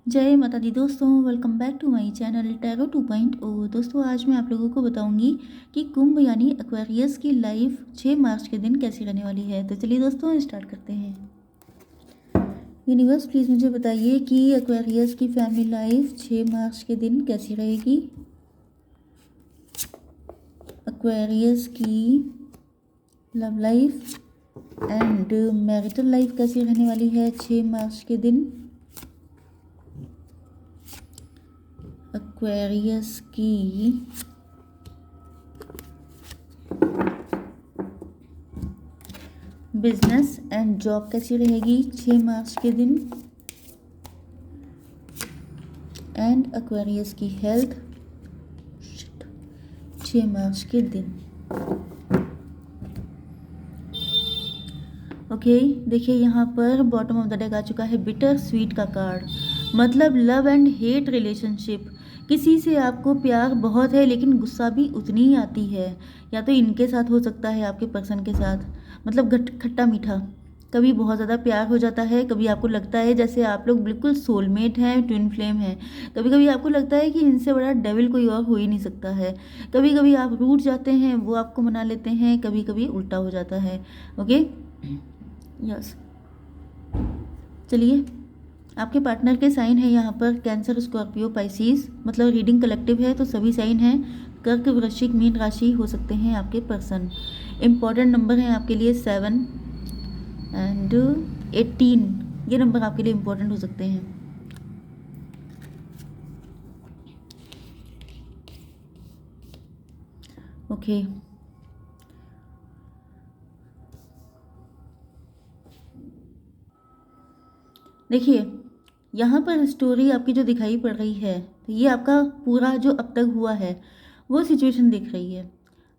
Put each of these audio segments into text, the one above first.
जय माता दी दोस्तों, welcome back to my channel tarot 2.0। दोस्तों आज मैं आप लोगों को बताऊंगी कि कुंभ यानी एक्वेरियस की लाइफ 6 मार्च के दिन कैसी रहने वाली है। तो चलिए दोस्तों स्टार्ट करते हैं। यूनिवर्स प्लीज़ मुझे बताइए कि एक्वेरियस की फैमिली लाइफ 6 मार्च के दिन कैसी रहेगी। एक्वेरियस की love life and marital life कैसी रहने वाली है 6 मार्च के दिन। एक्वेरियस की बिजनेस एंड जॉब कैसी रहेगी 6 मार्च के दिन। एंड एक्वेरियस की हेल्थ 6 मार्च के दिन। ओके देखिए यहाँ पर बॉटम ऑफ द डेक आ चुका है बिटर स्वीट का कार्ड, मतलब लव एंड हेट रिलेशनशिप। किसी से आपको प्यार बहुत है लेकिन गुस्सा भी उतनी ही आती है, या तो इनके साथ हो सकता है आपके पर्सन के साथ, मतलब खट्टा मीठा। कभी बहुत ज़्यादा प्यार हो जाता है, कभी आपको लगता है जैसे आप लोग बिल्कुल सोलमेट हैं, ट्विन फ्लेम हैं। कभी कभी आपको लगता है कि इनसे बड़ा डेविल कोई और हो ही नहीं सकता है। कभी कभी आप रूठ जाते हैं, वो आपको मना लेते हैं, कभी कभी उल्टा हो जाता है। ओके यस चलिए, आपके पार्टनर के साइन है यहाँ पर कैंसर, स्कॉर्पियो, पाइसिस, मतलब रीडिंग कलेक्टिव है तो सभी साइन हैं। कर्क, वृश्चिक, मीन राशि हो सकते हैं आपके पर्सन। इम्पॉर्टेंट नंबर है आपके लिए 7 एंड 18, ये नंबर आपके लिए इम्पोर्टेंट हो सकते हैं। ओके देखिए यहाँ पर स्टोरी आपकी जो दिखाई पड़ रही है, तो ये आपका पूरा जो अब तक हुआ है वो सिचुएशन दिख रही है।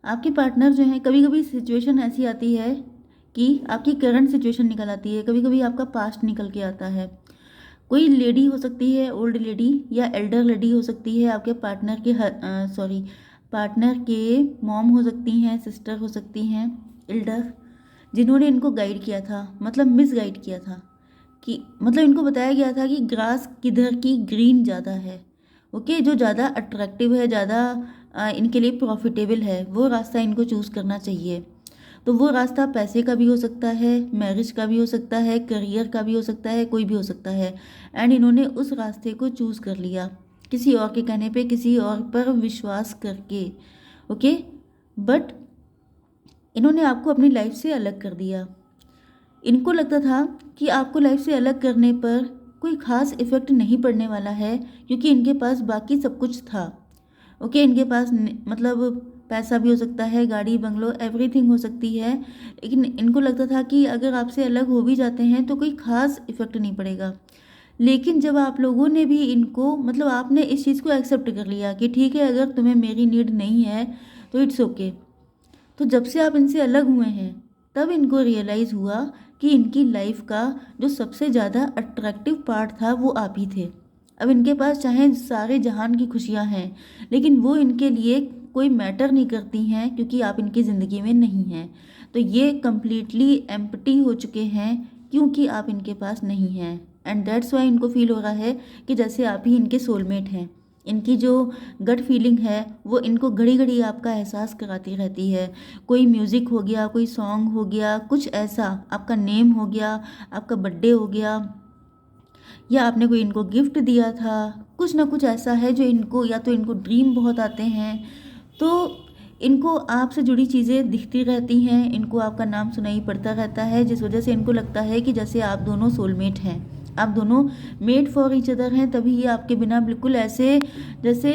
आपके पार्टनर जो है, कभी कभी सिचुएशन ऐसी आती है कि आपकी करंट सिचुएशन निकल आती है, कभी कभी आपका पास्ट निकल के आता है। कोई लेडी हो सकती है, ओल्ड लेडी या एल्डर लेडी हो सकती है, आपके पार्टनर के पार्टनर के मॉम हो सकती हैं, सिस्टर हो सकती हैं, एल्डर, जिन्होंने इनको गाइड किया था, मतलब मिस गाइड किया था, कि मतलब इनको बताया गया था कि ग्रास किधर की ग्रीन ज़्यादा है। ओके जो ज़्यादा अट्रैक्टिव है, ज़्यादा इनके लिए प्रॉफिटेबल है, वो रास्ता इनको चूज़ करना चाहिए। तो वो रास्ता पैसे का भी हो सकता है, मैरिज का भी हो सकता है, करियर का भी हो सकता है, कोई भी हो सकता है। एंड इन्होंने उस रास्ते को चूज़ कर लिया किसी और के कहने पे, किसी और पर विश्वास करके। ओके बट इन्होंने आपको अपनी लाइफ से अलग कर दिया। इनको लगता था कि आपको लाइफ से अलग करने पर कोई ख़ास इफ़ेक्ट नहीं पड़ने वाला है, क्योंकि इनके पास बाकी सब कुछ था। ओके इनके पास मतलब पैसा भी हो सकता है, गाड़ी बंगलो एवरीथिंग हो सकती है, लेकिन इनको लगता था कि अगर आपसे अलग हो भी जाते हैं तो कोई ख़ास इफ़ेक्ट नहीं पड़ेगा। लेकिन जब आप लोगों ने भी इनको, मतलब आपने इस चीज़ को एक्सेप्ट कर लिया कि ठीक है अगर तुम्हें मेरी नीड नहीं है तो इट्स ओके, तो जब से आप इनसे अलग हुए हैं तब इनको रियलाइज़ हुआ कि इनकी लाइफ का जो सबसे ज़्यादा अट्रैक्टिव पार्ट था वो आप ही थे। अब इनके पास चाहे सारे जहान की खुशियाँ हैं, लेकिन वो इनके लिए कोई मैटर नहीं करती हैं, क्योंकि आप इनकी ज़िंदगी में नहीं हैं। तो ये कम्प्लीटली एम्प्टी हो चुके हैं क्योंकि आप इनके पास नहीं हैं। एंड दैट्स वाई इनको फील हो रहा है कि जैसे आप ही इनके सोलमेट हैं। इनकी जो गट फीलिंग है वो इनको घड़ी घड़ी आपका एहसास कराती रहती है। कोई म्यूज़िक हो गया, कोई सॉन्ग हो गया, कुछ ऐसा, आपका नेम हो गया, आपका बर्थडे हो गया, या आपने कोई इनको गिफ्ट दिया था, कुछ ना कुछ ऐसा है जो इनको, या तो इनको ड्रीम बहुत आते हैं, तो इनको आपसे जुड़ी चीज़ें दिखती रहती हैं, इनको आपका नाम सुनाई पड़ता रहता है, जिस वजह से इनको लगता है कि जैसे आप दोनों सोलमेट हैं, आप दोनों मेड फॉर ईच अदर हैं। तभी ये आपके बिना बिल्कुल ऐसे जैसे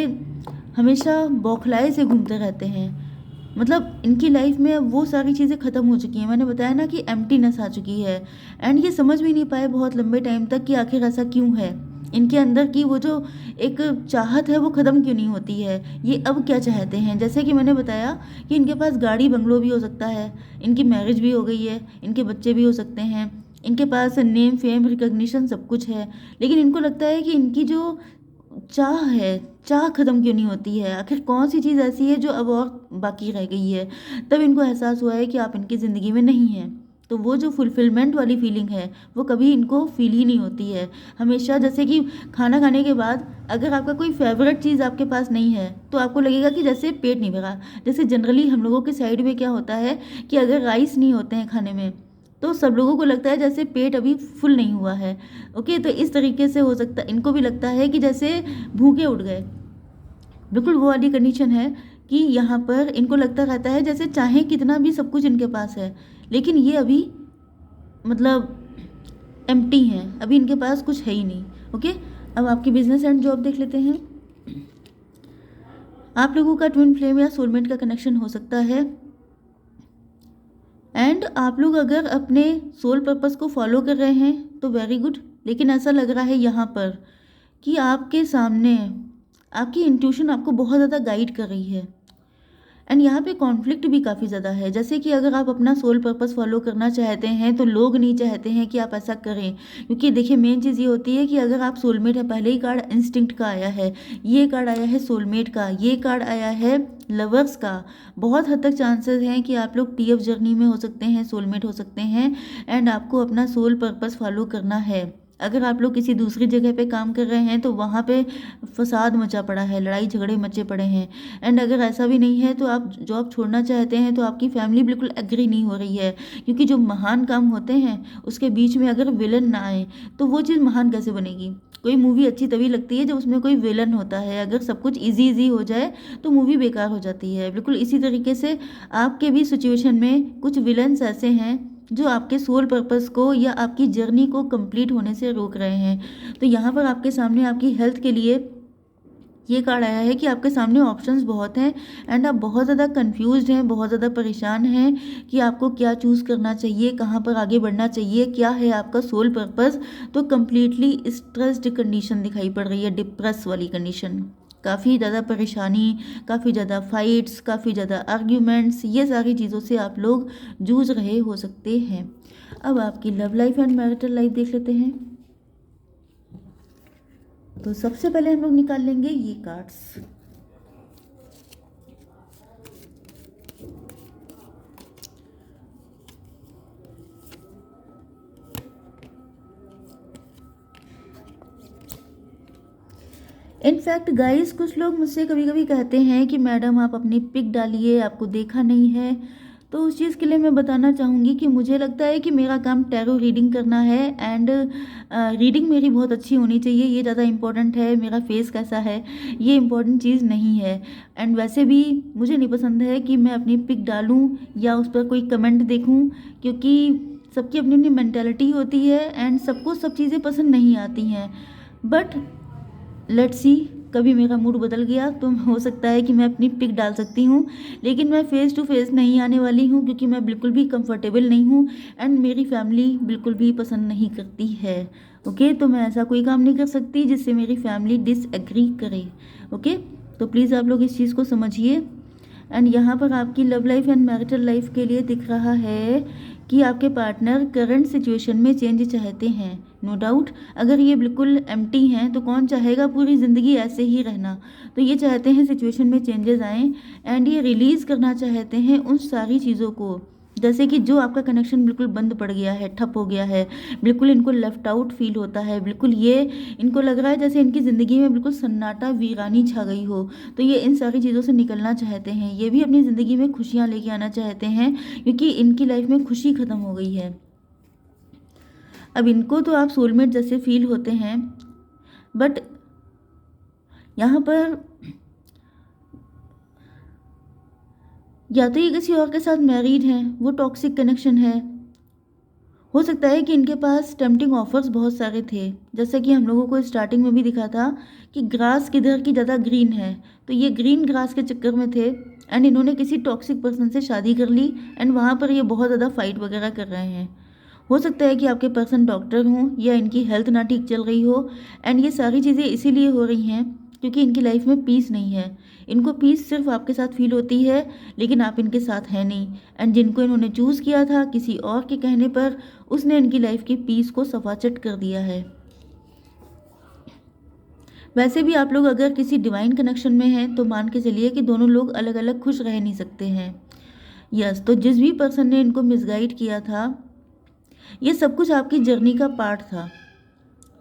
हमेशा बौखलाए से घूमते रहते हैं। मतलब इनकी लाइफ में अब वो सारी चीज़ें ख़त्म हो चुकी हैं, मैंने बताया ना कि एम्प्टीनेस आ चुकी है। एंड ये समझ भी नहीं पाए बहुत लंबे टाइम तक कि आखिर ऐसा क्यों है। इनके अंदर की वो जो एक चाहत है वो ख़त्म क्यों नहीं होती है, ये अब क्या चाहते हैं। जैसे कि मैंने बताया कि इनके पास गाड़ी बंगलो भी हो सकता है, इनकी मैरिज भी हो गई है, इनके बच्चे भी हो सकते हैं, इनके पास नेम फेम रिकग्निशन सब कुछ है, लेकिन इनको लगता है कि इनकी जो चाह है, चाह ख़त्म क्यों नहीं होती है, आखिर कौन सी चीज़ ऐसी है जो अब और बाकी रह गई है। तब इनको एहसास हुआ है कि आप इनकी ज़िंदगी में नहीं हैं। तो वो जो फुलफिलमेंट वाली फीलिंग है वो कभी इनको फील ही नहीं होती है। हमेशा जैसे कि खाना खाने के बाद अगर आपका कोई फेवरेट चीज़ आपके पास नहीं है तो आपको लगेगा कि जैसे पेट नहीं भरा। जैसे जनरली हम लोगों के साइड में क्या होता है कि अगर राइस नहीं होते हैं खाने में तो सब लोगों को लगता है जैसे पेट अभी फुल नहीं हुआ है। ओके, तो इस तरीके से हो सकता है इनको भी लगता है कि जैसे भूखे उठ गए। बिल्कुल वो वाली कंडीशन है कि यहाँ पर इनको लगता रहता है जैसे चाहे कितना भी सब कुछ इनके पास है लेकिन ये अभी मतलब एम्प्टी हैं, अभी इनके पास कुछ है ही नहीं। ओके, अब आपकी बिजनेस एंड जॉब देख लेते हैं। आप लोगों का ट्विन फ्लेम या सोलमेट का कनेक्शन हो सकता है एंड आप लोग अगर अपने सोल पर्पस को फॉलो कर रहे हैं तो वेरी गुड। लेकिन ऐसा लग रहा है यहाँ पर कि आपके सामने आपकी इंट्यूशन आपको बहुत ज़्यादा गाइड कर रही है एंड यहाँ पे कॉन्फ्लिक्ट भी काफ़ी ज़्यादा है। जैसे कि अगर आप अपना सोल पर्पस फॉलो करना चाहते हैं तो लोग नहीं चाहते हैं कि आप ऐसा करें, क्योंकि देखिए मेन चीज़ ये होती है कि अगर आप सोलमेट है, पहले ही कार्ड इंस्टिंक्ट का आया है, ये कार्ड आया है सोलमेट का, ये कार्ड आया है लवर्स का। बहुत हद तक चांसेस हैं कि आप लोग टीएफ जर्नी में हो सकते हैं, सोलमेट हो सकते हैं एंड आपको अपना सोल पर्पस फॉलो करना है। अगर आप लोग किसी दूसरी जगह पे काम कर रहे हैं तो वहाँ पे फसाद मचा पड़ा है, लड़ाई झगड़े मचे पड़े हैं एंड अगर ऐसा भी नहीं है तो आप जॉब छोड़ना चाहते हैं तो आपकी फैमिली बिल्कुल एग्री नहीं हो रही है, क्योंकि जो महान काम होते हैं उसके बीच में अगर विलन ना आए तो वो चीज़ महान कैसे बनेगी। कोई मूवी अच्छी तभी लगती है जब उसमें कोई विलन होता है। अगर सब कुछ इजी इजी हो जाए तो मूवी बेकार हो जाती है। बिल्कुल इसी तरीके से आपके भी सिचुएशन में कुछ विलन्स ऐसे हैं जो आपके सोल पर्पस को या आपकी जर्नी को कंप्लीट होने से रोक रहे हैं। तो यहाँ पर आपके सामने आपकी हेल्थ के लिए ये कार्ड आया है कि आपके सामने ऑप्शंस बहुत हैं एंड आप बहुत ज़्यादा कंफ्यूज्ड हैं, बहुत ज़्यादा परेशान हैं कि आपको क्या चूज़ करना चाहिए, कहाँ पर आगे बढ़ना चाहिए, क्या है आपका सोल पर्पस। तो कम्प्लीटली स्ट्रेस्ड कंडीशन दिखाई पड़ रही है, डिप्रेस वाली कंडीशन, काफ़ी ज़्यादा परेशानी, काफ़ी ज़्यादा फाइट्स, काफ़ी ज़्यादा आर्ग्यूमेंट्स, ये सारी चीज़ों से आप लोग जूझ रहे हो सकते हैं। अब आपकी love life and marital life देख लेते हैं। तो सबसे पहले हम लोग निकाल लेंगे ये कार्ड्स। इनफैक्ट गाइस, कुछ लोग मुझसे कभी कभी कहते हैं कि मैडम आप अपनी पिक डालिए, आपको देखा नहीं है। तो उस चीज़ के लिए मैं बताना चाहूँगी कि मुझे लगता है कि मेरा काम टैरो रीडिंग करना है एंड रीडिंग मेरी बहुत अच्छी होनी चाहिए, ये ज़्यादा इम्पोर्टेंट है। मेरा फेस कैसा है ये इम्पोर्टेंट चीज़ नहीं है। एंड वैसे भी मुझे नहीं पसंद है कि मैं अपनी पिक डालूँ या उस पर कोई कमेंट देखूँ, क्योंकि सबकी अपनी अपनी मैंटेलिटी होती है एंड सबको सब चीज़ें पसंद नहीं आती हैं। बट लेट्स सी, कभी मेरा मूड बदल गया तो हो सकता है कि मैं अपनी पिक डाल सकती हूँ, लेकिन मैं फेस टू फेस नहीं आने वाली हूँ क्योंकि मैं बिल्कुल भी कंफर्टेबल नहीं हूँ एंड मेरी फैमिली बिल्कुल भी पसंद नहीं करती है। ओके, तो मैं ऐसा कोई काम नहीं कर सकती जिससे मेरी फैमिली डिसएग्री करे। ओके, तो प्लीज़ आप लोग इस चीज़ को समझिए। एंड यहाँ पर आपकी love life and marital life के लिए दिख रहा है कि आपके पार्टनर करंट सिचुएशन में चेंज चाहते हैं। नो डाउट, अगर ये बिल्कुल एम्प्टी हैं तो कौन चाहेगा पूरी ज़िंदगी ऐसे ही रहना। तो ये चाहते हैं सिचुएशन में चेंजेस आएँ एंड ये रिलीज़ करना चाहते हैं उन सारी चीज़ों को, जैसे कि जो आपका कनेक्शन बिल्कुल बंद पड़ गया है, ठप हो गया है, बिल्कुल इनको लेफ्ट आउट फील होता है, बिल्कुल ये इनको लग रहा है जैसे इनकी ज़िंदगी में बिल्कुल सन्नाटा वीरानी छा गई हो। तो ये इन सारी चीज़ों से निकलना चाहते हैं। ये भी अपनी ज़िंदगी में खुशियाँ लेके आना चाहते हैं क्योंकि इनकी लाइफ में खुशी ख़त्म हो गई है। अब इनको तो आप सोलमेट जैसे फील होते हैं, बट यहाँ पर या तो ये किसी और के साथ मैरिड हैं, वो टॉक्सिक कनेक्शन है। हो सकता है कि इनके पास टेम्पटिंग ऑफर्स बहुत सारे थे, जैसा कि हम लोगों को स्टार्टिंग में भी दिखा था कि ग्रास किधर की ज़्यादा ग्रीन है, तो ये ग्रीन ग्रास के चक्कर में थे एंड इन्होंने किसी टॉक्सिक पर्सन से शादी कर ली एंड वहाँ पर ये बहुत ज़्यादा फाइट वगैरह कर रहे हैं। हो सकता है कि आपके पर्सन डॉक्टर हों या इनकी हेल्थ ना ठीक चल रही हो एंड ये सारी चीज़ें इसीलिए हो रही हैं क्योंकि इनकी लाइफ में पीस नहीं है। इनको पीस सिर्फ आपके साथ फील होती है लेकिन आप इनके साथ हैं नहीं एंड जिनको इन्होंने चूज़ किया था किसी और के कहने पर, उसने इनकी लाइफ की पीस को सफाचट कर दिया है। वैसे भी आप लोग अगर किसी डिवाइन कनेक्शन में हैं तो मान के चलिए कि दोनों लोग अलग अलग खुश रह नहीं सकते हैं। यस, तो जिस भी पर्सन ने इनको मिसगाइड किया था ये सब कुछ आपकी जर्नी का पार्ट था,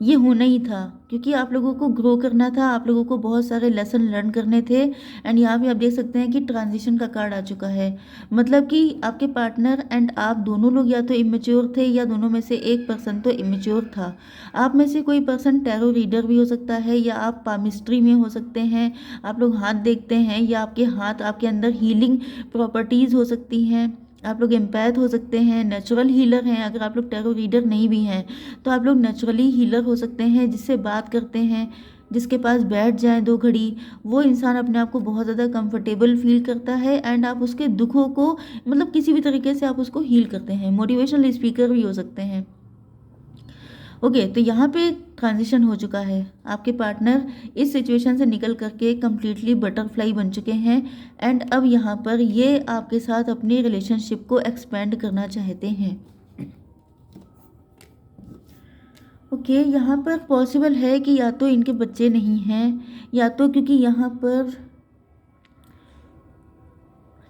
ये होना ही था, क्योंकि आप लोगों को ग्रो करना था, आप लोगों को बहुत सारे लेसन लर्न करने थे। एंड यहाँ पे आप देख सकते हैं कि ट्रांजिशन का कार्ड आ चुका है, मतलब कि आपके पार्टनर एंड आप दोनों लोग या तो इमेच्योर थे या दोनों में से एक पर्सन तो इमेच्योर था। आप में से कोई पर्सन टैरो रीडर भी हो सकता है, या आप पामिस्ट्री में हो सकते हैं, आप लोग हाथ देखते हैं, या आपके हाथ, आपके अंदर हीलिंग प्रॉपर्टीज़ हो सकती हैं, आप लोग एम्पैथ हो सकते हैं, नेचुरल हीलर हैं। अगर आप लोग टैरो रीडर नहीं भी हैं तो आप लोग नेचुरली हीलर हो सकते हैं, जिससे बात करते हैं, जिसके पास बैठ जाए 2 घड़ी, वो इंसान अपने आप को बहुत ज़्यादा कंफर्टेबल फील करता है। एंड आप उसके दुखों को, मतलब किसी भी तरीके से आप उसको हील करते हैं। मोटिवेशनल स्पीकर भी हो सकते हैं। ओके, तो यहाँ पे ट्रांजिशन हो चुका है, आपके पार्टनर इस सिचुएशन से निकल करके कम्प्लीटली बटरफ्लाई बन चुके हैं। एंड अब यहाँ पर ये आपके साथ अपनी रिलेशनशिप को एक्सपेंड करना चाहते हैं। ओके, यहाँ पर पॉसिबल है कि या तो इनके बच्चे नहीं हैं, या तो क्योंकि यहाँ पर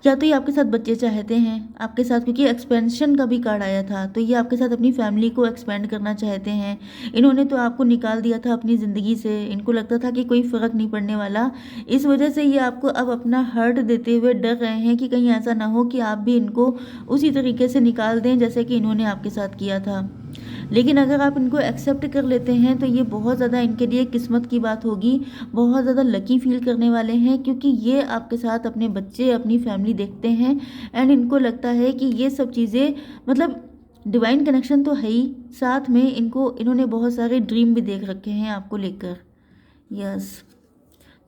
या तो ये आपके साथ बच्चे चाहते हैं आपके साथ, क्योंकि एक्सपेंशन का भी कार्ड आया था, तो ये आपके साथ अपनी फैमिली को एक्सपेंड करना चाहते हैं। इन्होंने तो आपको निकाल दिया था अपनी ज़िंदगी से, इनको लगता था कि कोई फ़र्क नहीं पड़ने वाला। इस वजह से ये आपको अब अपना हर्ट देते हुए डर रहे हैं कि कहीं ऐसा ना हो कि आप भी इनको उसी तरीके से निकाल दें जैसे कि इन्होंने आपके साथ किया था। लेकिन अगर आप इनको एक्सेप्ट कर लेते हैं तो ये बहुत ज़्यादा इनके लिए किस्मत की बात होगी, बहुत ज़्यादा लकी फील करने वाले हैं, क्योंकि ये आपके साथ अपने बच्चे, अपनी फैमिली देखते हैं। एंड इनको लगता है कि ये सब चीज़ें, मतलब डिवाइन कनेक्शन तो है ही, साथ में इन्होंने बहुत सारे ड्रीम भी देख रखे हैं आपको लेकर। यस,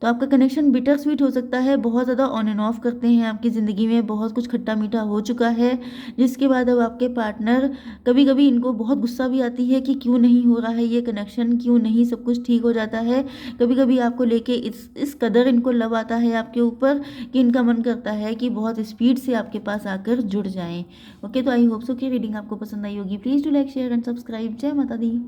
तो आपका कनेक्शन बिटर स्वीट हो सकता है, बहुत ज़्यादा ऑन एंड ऑफ करते हैं आपकी ज़िंदगी में, बहुत कुछ खट्टा मीठा हो चुका है, जिसके बाद अब आपके पार्टनर, कभी कभी इनको बहुत गुस्सा भी आती है कि क्यों नहीं हो रहा है ये कनेक्शन, क्यों नहीं सब कुछ ठीक हो जाता है। कभी कभी आपको लेके इस कदर इनको लव आता है आपके ऊपर कि इनका मन करता है कि बहुत स्पीड से आपके पास आकर जुड़ जाएँ। ओके, तो आई होप सो कि रीडिंग आपको पसंद आई होगी। Please do like, share and subscribe. जय माता दी।